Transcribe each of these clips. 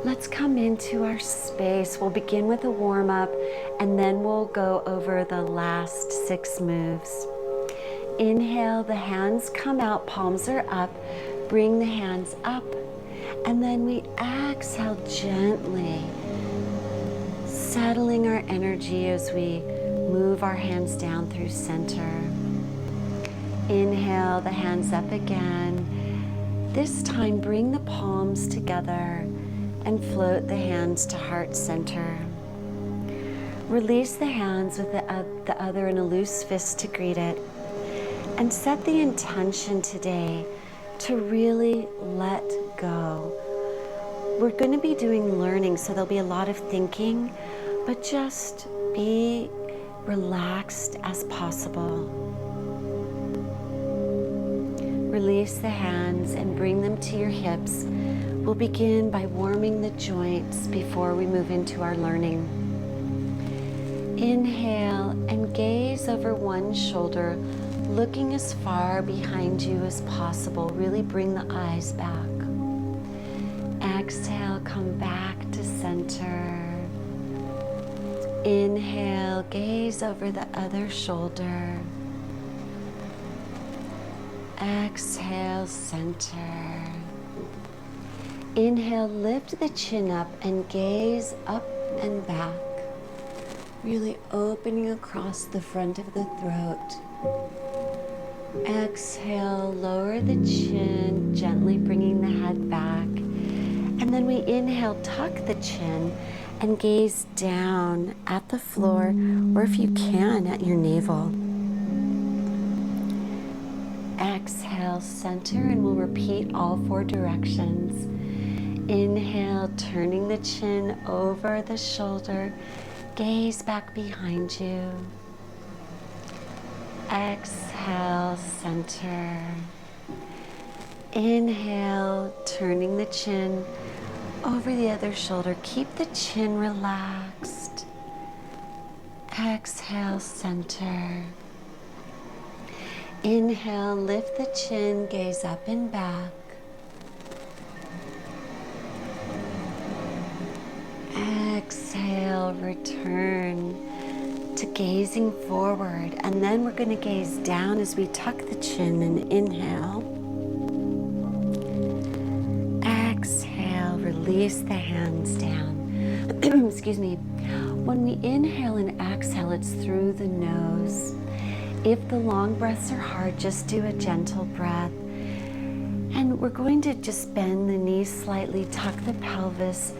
Let's come into our space. We'll begin with a warm-up and then we'll go over the last 6 moves. Inhale, the hands come out, palms are up. Bring the hands up. And then we exhale gently, settling our energy as we move our hands down through center. Inhale, the hands up again. This time, bring the palms together and float the hands to heart center. Release the hands with the other in a loose fist to greet it. And set the intention today to really let go. We're going to be doing learning, so there'll be a lot of thinking, but just be relaxed as possible. Release the hands and bring them to your hips. We'll begin by warming the joints before we move into our learning. Inhale and gaze over one shoulder, looking as far behind you as possible. Really bring the eyes back. Exhale, come back to center. Inhale, gaze over the other shoulder. Exhale, center. Inhale, lift the chin up and gaze up and back. Really opening across the front of the throat. Exhale, lower the chin, gently bringing the head back. And then we inhale, tuck the chin and gaze down at the floor, or if you can, at your navel. Exhale, center, and we'll repeat all 4 directions. Inhale, turning the chin over the shoulder, gaze back behind you. Exhale, center. Inhale, turning the chin over the other shoulder. Keep the chin relaxed. Exhale, center. Inhale, lift the chin, gaze up and back. Exhale, return to gazing forward. And then we're going to gaze down as we tuck the chin and inhale. Exhale, release the hands down. Excuse me. When we inhale and exhale, it's through the nose. If the long breaths are hard, just do a gentle breath. And we're going to just bend the knees slightly, tuck the pelvis,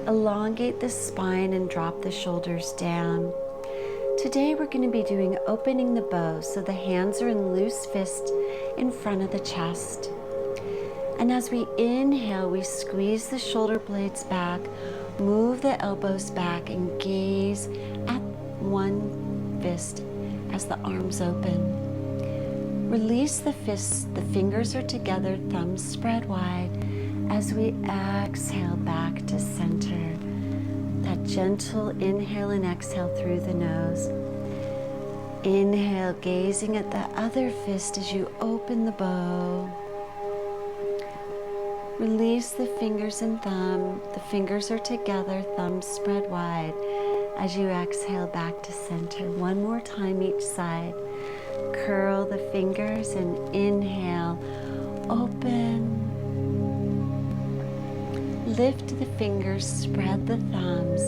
elongate the spine, and drop the shoulders down. Today we're going to be doing opening the bow, so the hands are in loose fist in front of the chest. And as we inhale, we squeeze the shoulder blades back, move the elbows back, and gaze at one fist as the arms open. Release the fists, the fingers are together, thumbs spread wide, as we exhale back to center. That gentle inhale and exhale through the nose. Inhale, gazing at the other fist as you open the bow. Release the fingers and thumb. The fingers are together, thumbs spread wide, as you exhale back to center. One more time each side. Curl the fingers and inhale, open. Lift the fingers, spread the thumbs.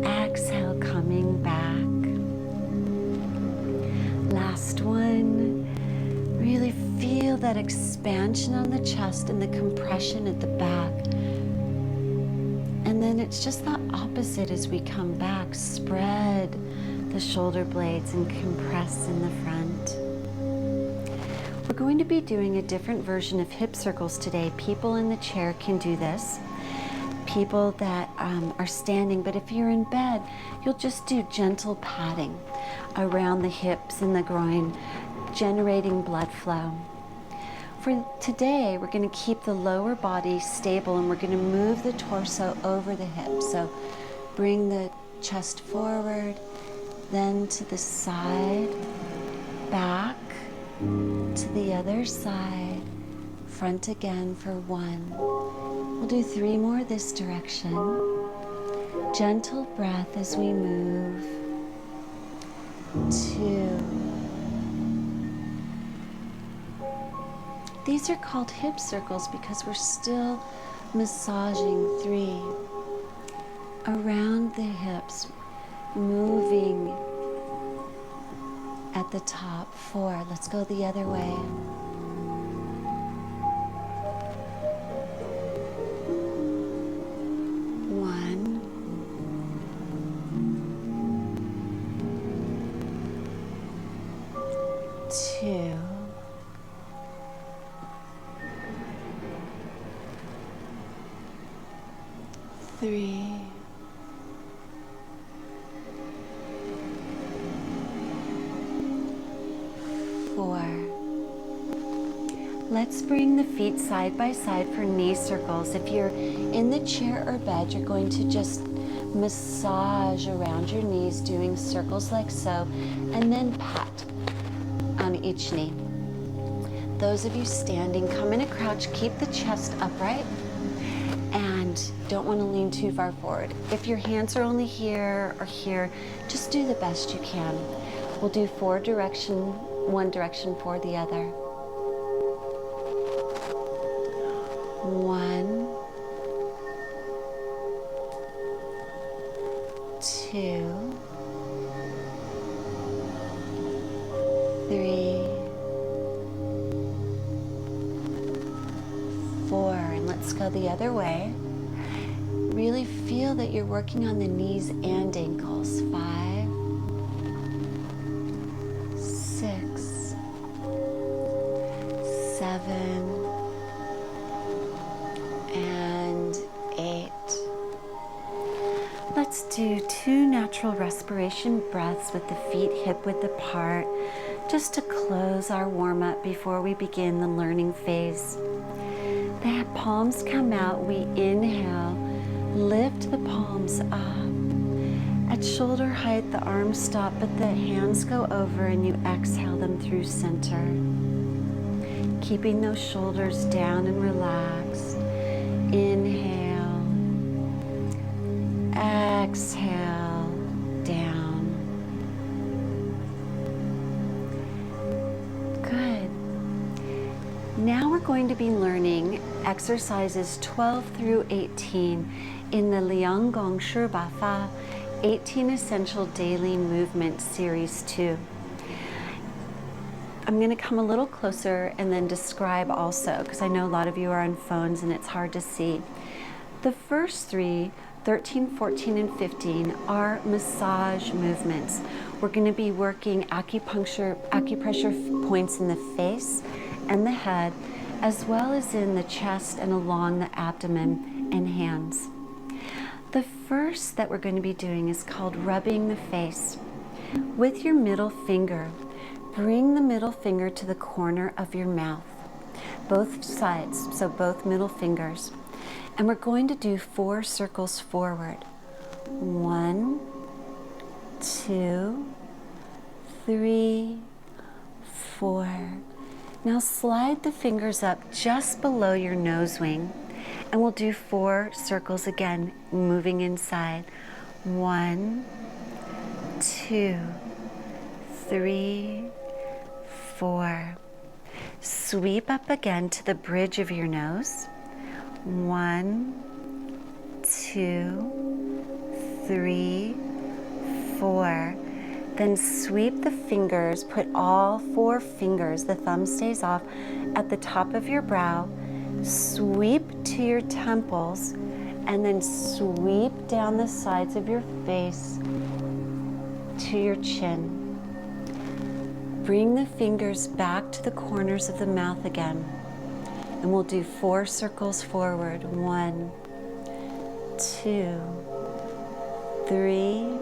Exhale, coming back. Last one. Really feel that expansion on the chest and the compression at the back. And then it's just the opposite as we come back. Spread the shoulder blades and compress in the front. We're going to be doing a different version of hip circles today. People in the chair can do this. People that are standing, but if you're in bed, you'll just do gentle patting around the hips and the groin, generating blood flow. For today, we're going to keep the lower body stable, and we're going to move the torso over the hips. So bring the chest forward, then to the side, back, to the other side, front again for 1, We'll do 3 more this direction. Gentle breath as we move. 2. These are called hip circles because we're still massaging. 3. Around the hips, moving at the top. 4. Let's go the other way. 1. 2. 3. 4. Let's bring the feet side by side for knee circles. If you're in the chair or bed, you're going to just massage around your knees, doing circles like so, and then pat on each knee. Those of you standing, come in a crouch, keep the chest upright, and don't want to lean too far forward. If your hands are only here or here, just do the best you can. We'll do 4 direction, 1 direction for the other. 1, 2, 3, 4, and let's go the other way. Really feel that you're working on the knees and ankles. 5, 6, 7, and 8. Let's do 2 natural respiration breaths with the feet hip width apart, just to close our warm-up before we begin the learning phase. The palms come out, we inhale, lift the palms up. At shoulder height, the arms stop, but the hands go over and you exhale them through center. Keeping those shoulders down and relaxed. Inhale, exhale, down. Good. Now we're going to be learning exercises 12 through 18 in the Lian Gong Fa 18 Essential Daily Movement Series 2. I'm going to come a little closer and then describe also, because I know a lot of you are on phones and it's hard to see. The first 3, 13, 14, and 15 are massage movements. We're going to be working acupressure points in the face and the head, as well as in the chest and along the abdomen and hands. The first that we're going to be doing is called rubbing the face. With your middle finger, bring the middle finger to the corner of your mouth, both sides, so both middle fingers. And we're going to do 4 circles forward. 1, 2, 3, 4. Now slide the fingers up just below your nose wing, and we'll do 4 circles again, moving inside. 1, 2, 3, 4. Sweep up again to the bridge of your nose. 1, 2, 3, 4. Then sweep the fingers, put all 4 fingers, the thumb stays off, at the top of your brow. Sweep to your temples, and then sweep down the sides of your face to your chin. Bring the fingers back to the corners of the mouth again, and we'll do 4 circles forward. 1, 2, 3,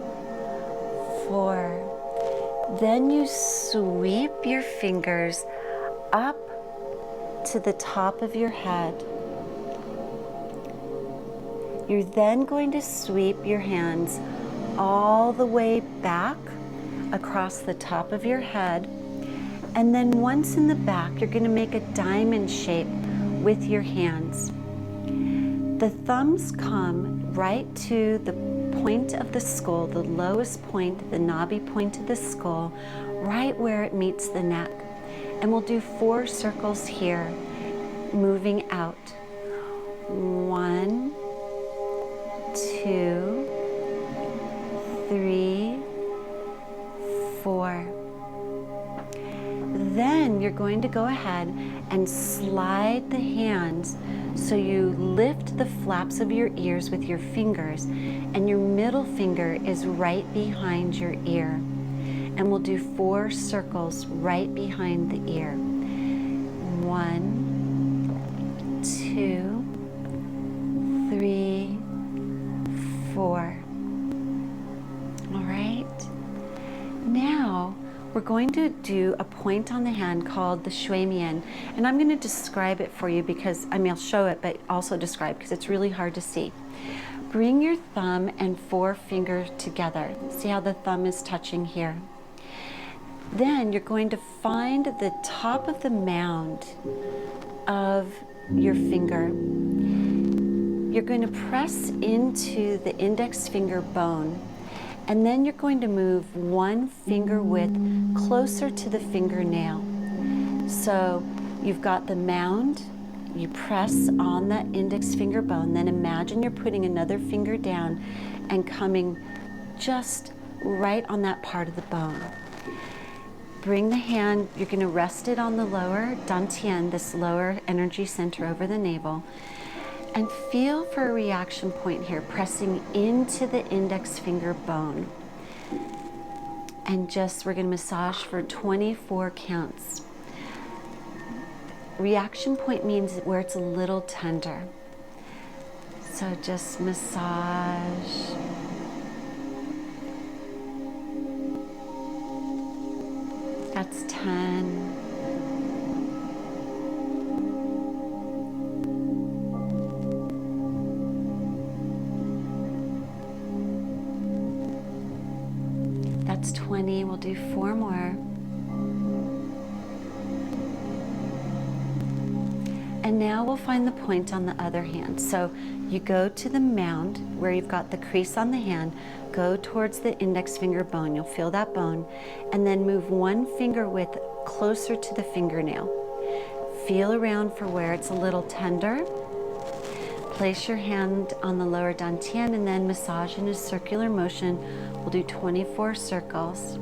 4. Then you sweep your fingers up to the top of your head. You're then going to sweep your hands all the way back across the top of your head, and then once in the back, you're going to make a diamond shape with your hands. The thumbs come right to the point of the skull, the lowest point, the knobby point of the skull, right where it meets the neck. And we'll do 4 circles here, moving out. 1, 2, 3, 4. Then you're going to go ahead and slide the hands so you lift the flaps of your ears with your fingers, and your middle finger is right behind your ear. And we'll do 4 circles right behind the ear. 1, 2, 3, 4. All right. Now we're going to do a point on the hand called the shui mian, and I'm going to describe it for you because, I'll show it, but also describe because it's really hard to see. Bring your thumb and 4 fingers together. See how the thumb is touching here? Then you're going to find the top of the mound of your finger. You're going to press into the index finger bone, and then you're going to move 1 finger width closer to the fingernail. So you've got the mound, you press on that index finger bone, then imagine you're putting another finger down and coming just right on that part of the bone. Bring the hand, you're going to rest it on the lower dantian, this lower energy center over the navel, and feel for a reaction point here, pressing into the index finger bone. And we're going to massage for 24 counts. Reaction point means where it's a little tender. So just massage. That's 10. That's 20. We'll do 4 more. And now we'll find the point on the other hand. So you go to the mound where you've got the crease on the hand, go towards the index finger bone. You'll feel that bone, and then move 1 finger width closer to the fingernail. Feel around for where it's a little tender. Place your hand on the lower dantian and then massage in a circular motion. We'll do 24 circles.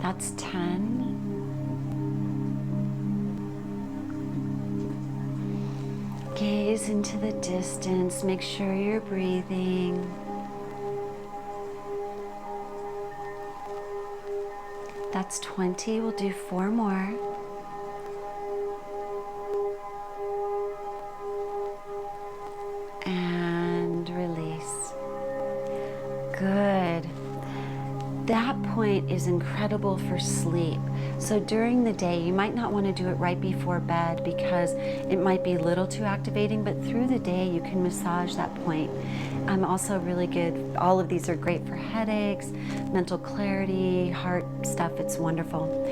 That's 10. Gaze into the distance. Make sure you're breathing. That's 20. We'll do 4 more. And release. Good. That point is incredible for sleep. So during the day, you might not want to do it right before bed because it might be a little too activating, but through the day you can massage that point. Also really good. All of these are great for headaches, mental clarity, heart stuff. It's wonderful.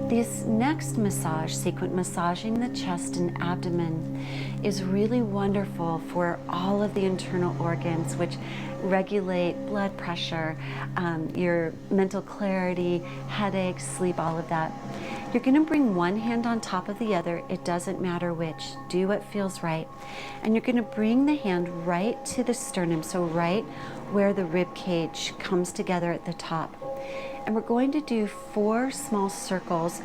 This next massage sequence, massaging the chest and abdomen, is really wonderful for all of the internal organs, which regulate blood pressure, your mental clarity, headaches, sleep, all of that. You're going to bring 1 hand on top of the other. It doesn't matter which. Do what feels right. And you're going to bring the hand right to the sternum, so right where the rib cage comes together at the top. And we're going to do 4 small circles.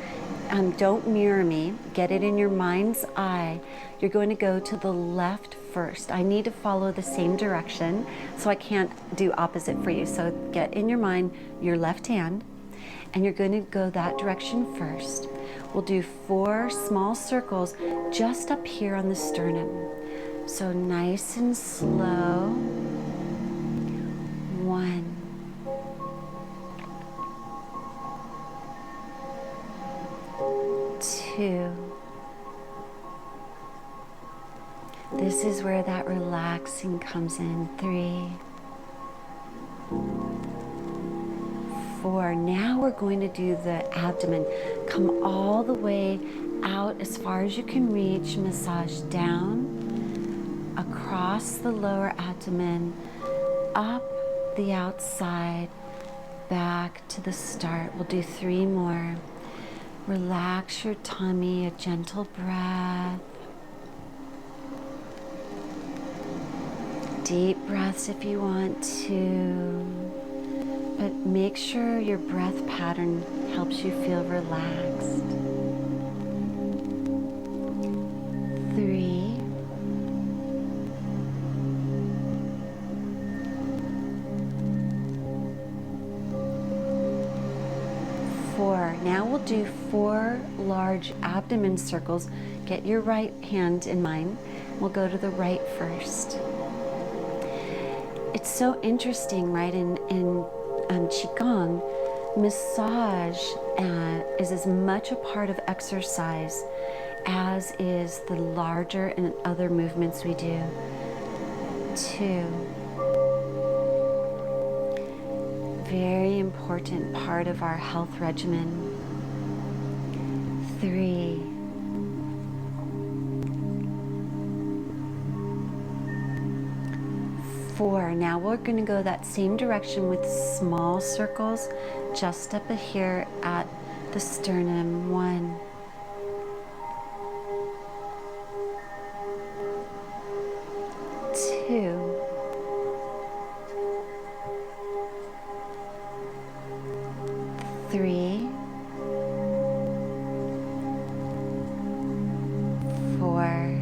Don't mirror me. Get it in your mind's eye. You're going to go to the left first. I need to follow the same direction, so I can't do opposite for you. So get in your mind your left hand, and you're going to go that direction first. We'll do 4 small circles just up here on the sternum. So nice and slow. 1. 2. This is where that relaxing comes in. 3. 4. Now we're going to do the abdomen. Come all the way out as far as you can reach. Massage down, across the lower abdomen, up the outside, back to the start. We'll do 3 more. Relax your tummy, a gentle breath. Deep breaths if you want to, but make sure your breath pattern helps you feel relaxed. 3. 4. Now we'll do 4 large abdomen circles. Get your right hand in mine. We'll go to the right first. It's so interesting, right? In Qigong, massage is as much a part of exercise as is the larger and other movements we do. 2. Very important part of our health regimen. 3. 4. Now we're going to go that same direction with small circles just up here at the sternum. 1. 2. 3. 4.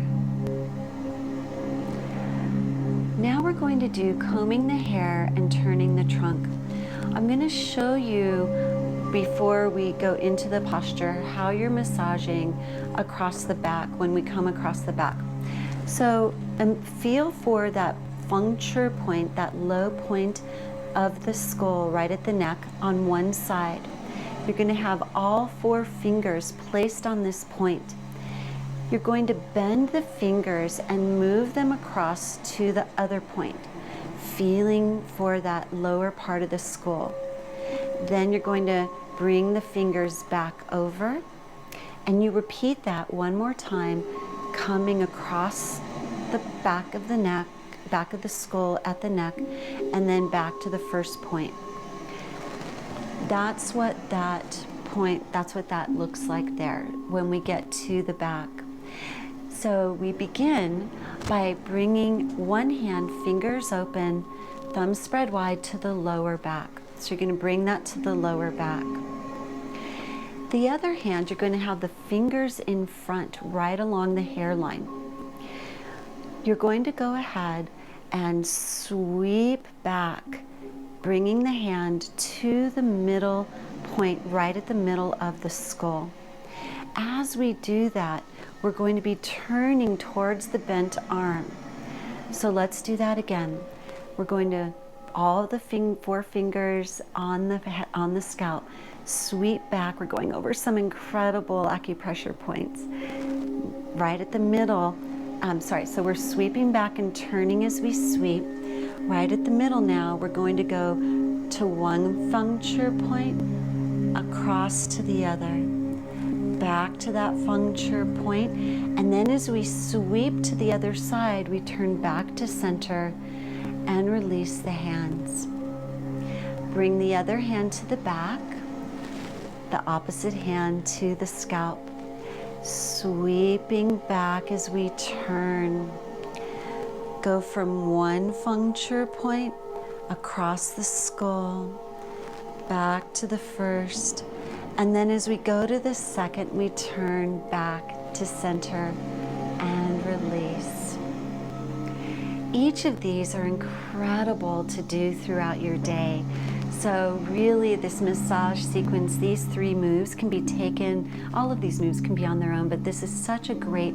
Now we're going to do combing the hair and turning the trunk. I'm going to show you before we go into the posture how you're massaging across the back when we come across the back. So feel for that puncture point, that low point of the skull right at the neck on one side. You're going to have all 4 fingers placed on this point. You're going to bend the fingers and move them across to the other point, feeling for that lower part of the skull. Then you're going to bring the fingers back over, and you repeat that one more time, coming across the back of the neck, back of the skull at the neck, and then back to the first point. That's what that looks like there when we get to the back. So we begin by bringing one hand, fingers open, thumbs spread wide to the lower back. So you're going to bring that to the lower back. The other hand, you're going to have the fingers in front, right along the hairline. You're going to go ahead and sweep back, bringing the hand to the middle point, right at the middle of the skull. As we do that, we're going to be turning towards the bent arm. So let's do that again. We're going to, all the 4 fingers on the scalp, sweep back. We're going over some incredible acupressure points. Right at the middle, so we're sweeping back and turning as we sweep. Right at the middle now, we're going to go to one puncture point, across to the other, back to that puncture point, and then as we sweep to the other side, we turn back to center and release the hands. Bring the other hand to the back, the opposite hand to the scalp, sweeping back as we turn. Go from one puncture point across the skull, back to the first, and then as we go to the second, we turn back to center and release. Each of these are incredible to do throughout your day. So really this massage sequence, these 3 moves can be taken, all of these moves can be on their own, but this is such a great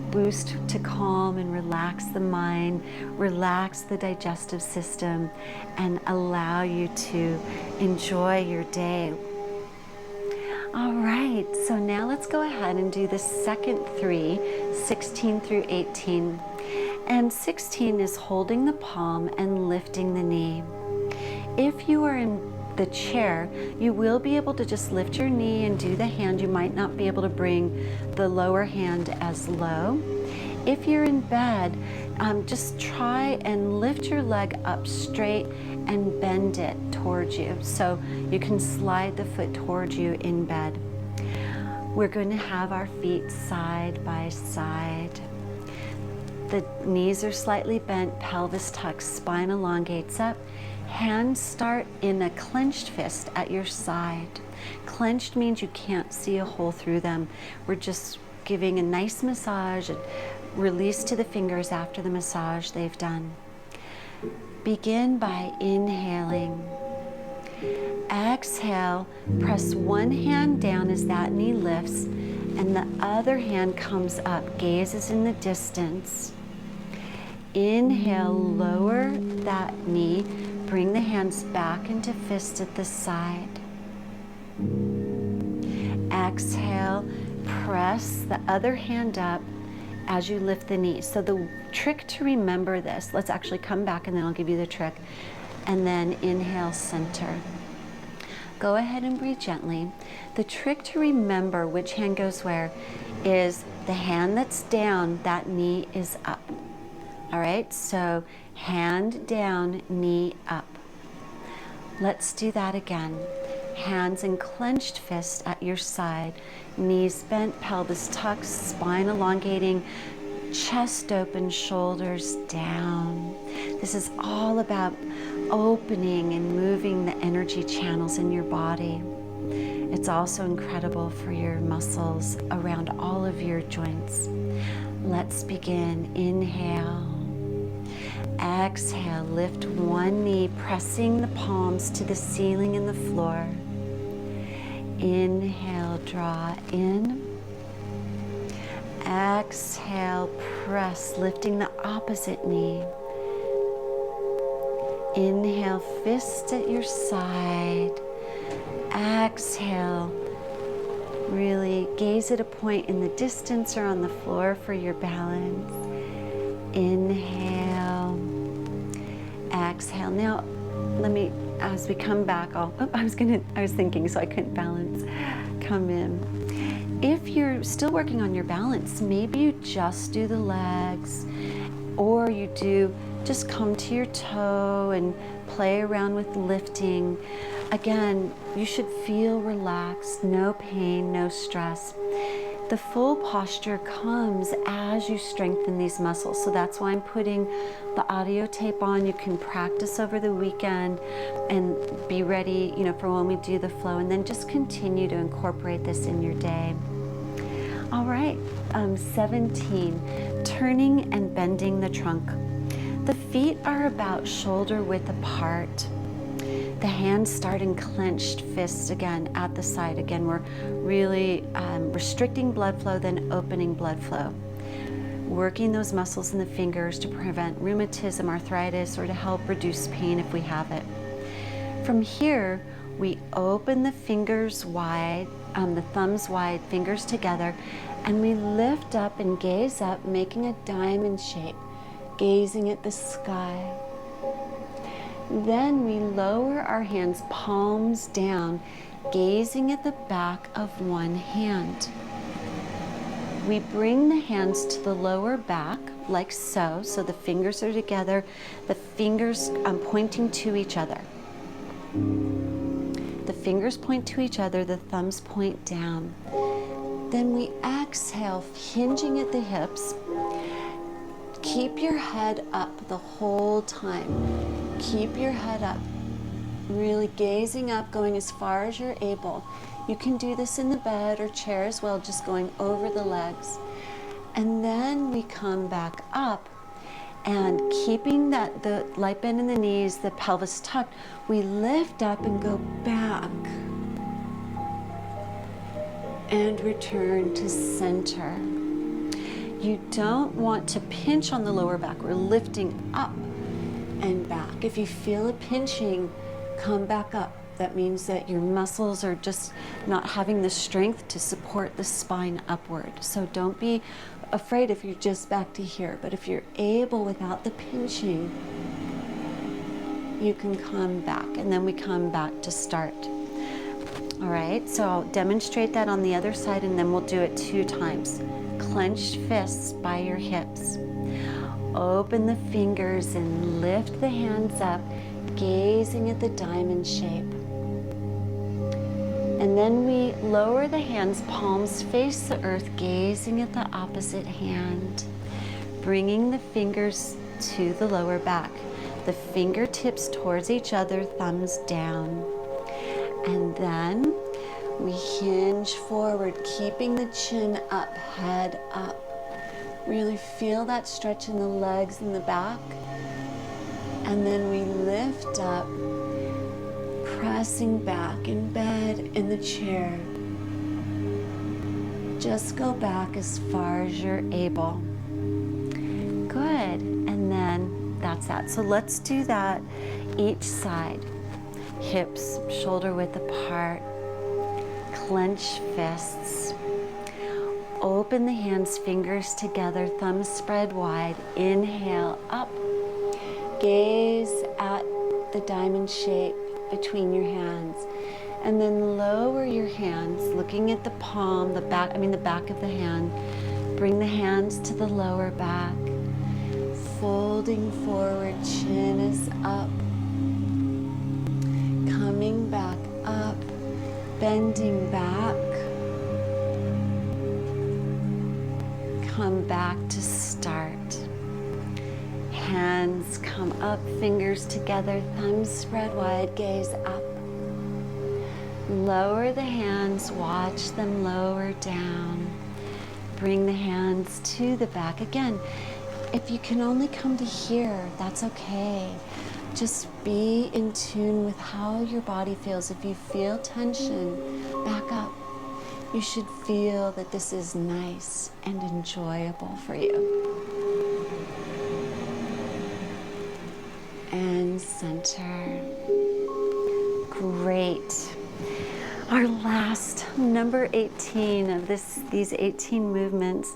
boost to calm and relax the mind, relax the digestive system, and allow you to enjoy your day. All right, so now let's go ahead and do the second 3, 16 through 18. And 16 is holding the palm and lifting the knee. If you are in the chair, you will be able to just lift your knee and do the hand. You might not be able to bring the lower hand as low. If you're in bed, just try and lift your leg up straight and bend it towards you so you can slide the foot towards you in bed. We're going to have our feet side by side. The knees are slightly bent, pelvis tucks, spine elongates up. Hands start in a clenched fist at your side. Clenched means you can't see a hole through them. We're just giving a nice massage, and release to the fingers after the massage they've done. Begin by inhaling. Exhale, press one hand down as that knee lifts, and the other hand comes up, gazes in the distance. Inhale, lower that knee, bring the hands back into fists at the side. Exhale, press the other hand up as you lift the knee. So the trick to remember this, let's actually come back and then I'll give you the trick. And then inhale, center. Go ahead and breathe gently. The trick to remember which hand goes where is the hand that's down, that knee is up. All right, so hand down, knee up. Let's do that again. Hands in clenched fist at your side, knees bent, pelvis tucked, spine elongating, chest open, shoulders down. This is all about opening and moving the energy channels in your body. It's also incredible for your muscles around all of your joints. Let's begin. Inhale. Exhale, lift one knee, pressing the palms to the ceiling and the floor. Inhale, draw in. Exhale, press, lifting the opposite knee. Inhale, fist at your side. Exhale, really gaze at a point in the distance or on the floor for your balance. Inhale, exhale. Now, let me, as we come back, I was thinking, so I couldn't balance. Come in. If you're still working on your balance, maybe you just do the legs, or you do just come to your toe and play around with lifting. Again, you should feel relaxed, no pain, no stress. The full posture comes as you strengthen these muscles. So that's why I'm putting the audio tape on. You can practice over the weekend and be ready, for when we do the flow, and then just continue to incorporate this in your day. All right, 17, turning and bending the trunk. The feet are about shoulder width apart. The hands start in clenched fists again at the side. Again, we're really restricting blood flow, then opening blood flow. Working those muscles in the fingers to prevent rheumatism, arthritis, or to help reduce pain if we have it. From here, we open the fingers wide, the thumbs wide, fingers together, and we lift up and gaze up, making a diamond shape, gazing at the sky. Then we lower our hands, palms down, gazing at the back of one hand. We bring the hands to the lower back, like so the fingers are together, the fingers pointing to each other. The fingers point to each other, the thumbs point down. Then we exhale, hinging at the hips. Keep your head up the whole time. Keep your head up, really gazing up, going as far as you're able. You can do this in the bed or chair as well, just going over the legs. And then we come back up, and keeping the light bend in the knees, the pelvis tucked, we lift up and go back and return to center. You don't want to pinch on the lower back. We're lifting up and back. If you feel a pinching, come back up. That means that your muscles are just not having the strength to support the spine upward. So don't be afraid if you're just back to here. But if you're able without the pinching, you can come back, and then we come back to start. All right, so I'll demonstrate that on the other side, and then we'll do it 2 times. Clenched fists by your hips. Open the fingers and lift the hands up, gazing at the diamond shape. And then we lower the hands, palms face the earth, gazing at the opposite hand. Bringing the fingers to the lower back. The fingertips towards each other, thumbs down. And then we hinge forward, keeping the chin up, head up. Really feel that stretch in the legs and the back. And then we lift up, pressing back in bed, in the chair. Just go back as far as you're able. Good, and then that's that. So let's do that each side. Hips shoulder width apart, clench fists. Open the hands, fingers together, thumbs spread wide. Inhale up. Gaze at the diamond shape between your hands. And then lower your hands, looking at the palm, the back of the hand. Bring the hands to the lower back. Folding forward, chin is up. Coming back up, bending back. Come back to start. Hands come up, fingers together, thumbs spread wide, gaze up. Lower the hands, watch them lower down. Bring the hands to the back. Again, if you can only come to here, that's okay. Just be in tune with how your body feels. If you feel tension, back up. You should feel that this is nice and enjoyable for you. And center. Great. Our last, number 18 of these 18 movements.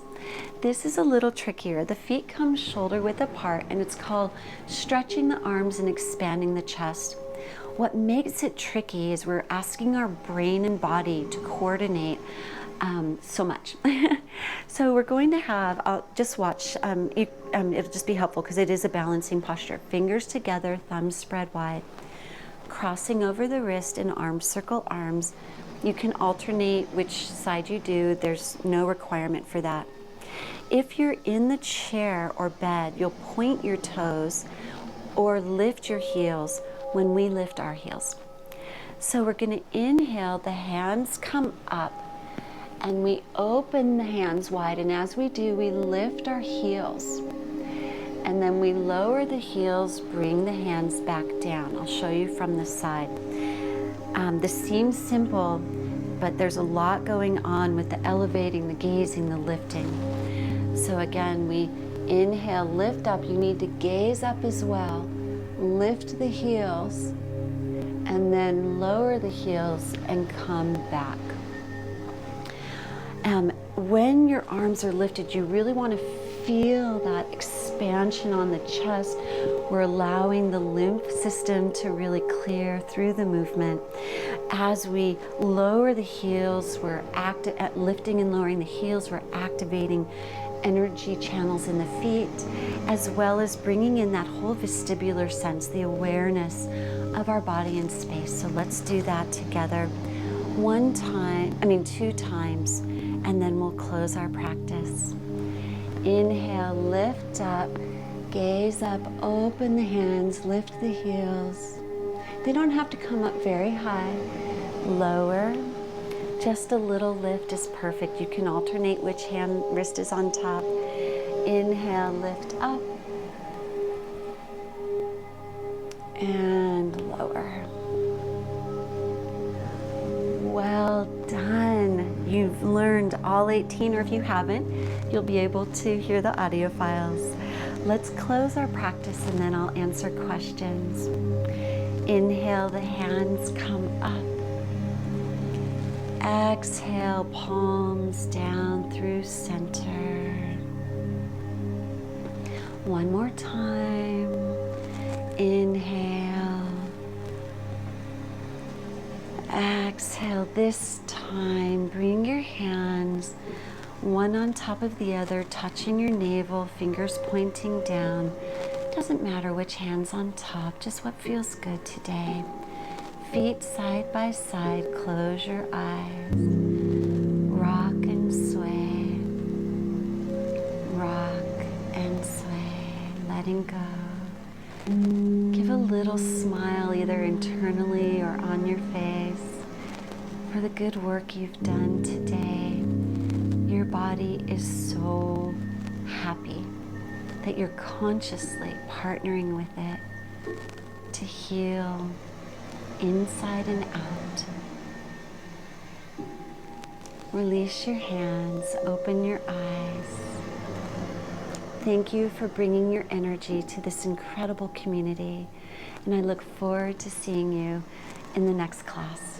This is a little trickier. The feet come shoulder width apart, and it's called stretching the arms and expanding the chest. What makes it tricky is we're asking our brain and body to coordinate so much. So we're going to have, I'll just watch, it'll just be helpful because it is a balancing posture. Fingers together, thumbs spread wide. Crossing over the wrist and arms circle arms. You can alternate which side you do. There's no requirement for that. If you're in the chair or bed, you'll point your toes or lift your heels when we lift our heels. So we're going to inhale, the hands come up, and we open the hands wide, and as we do, we lift our heels. And then we lower the heels, bring the hands back down. I'll show you from the side. This seems simple, but there's a lot going on with the elevating, the gazing, the lifting. So again, we inhale, lift up. You need to gaze up as well. Lift the heels, and then lower the heels and come back. When your arms are lifted, you really want to feel that expansion on the chest. We're allowing the lymph system to really clear through the movement. As we lower the heels, we're lifting and lowering the heels, we're activating energy channels in the feet, as well as bringing in that whole vestibular sense, the awareness of our body in space. So let's do that together. 2 times, and then we'll close our practice. Inhale, lift up, gaze up, open the hands, lift the heels. They don't have to come up very high. Lower, just a little lift is perfect. You can alternate which wrist is on top. Inhale, lift up, and lower. Well done. You've learned all 18, or if you haven't, you'll be able to hear the audio files. Let's close our practice and then I'll answer questions. Inhale, the hands come up. Exhale, palms down through center. One more time. Inhale. exhale, this time bring your hands one on top of the other, touching your navel, fingers pointing down. Doesn't matter which hand's on top, just what feels good today. Feet side by side, close your eyes. Rock and sway. Rock and sway, letting go. Give a little smile either internally or on your face for the good work you've done today. Your body is so happy that you're consciously partnering with it to heal inside and out. Release your hands, open your eyes. Thank you for bringing your energy to this incredible community, and I look forward to seeing you in the next class.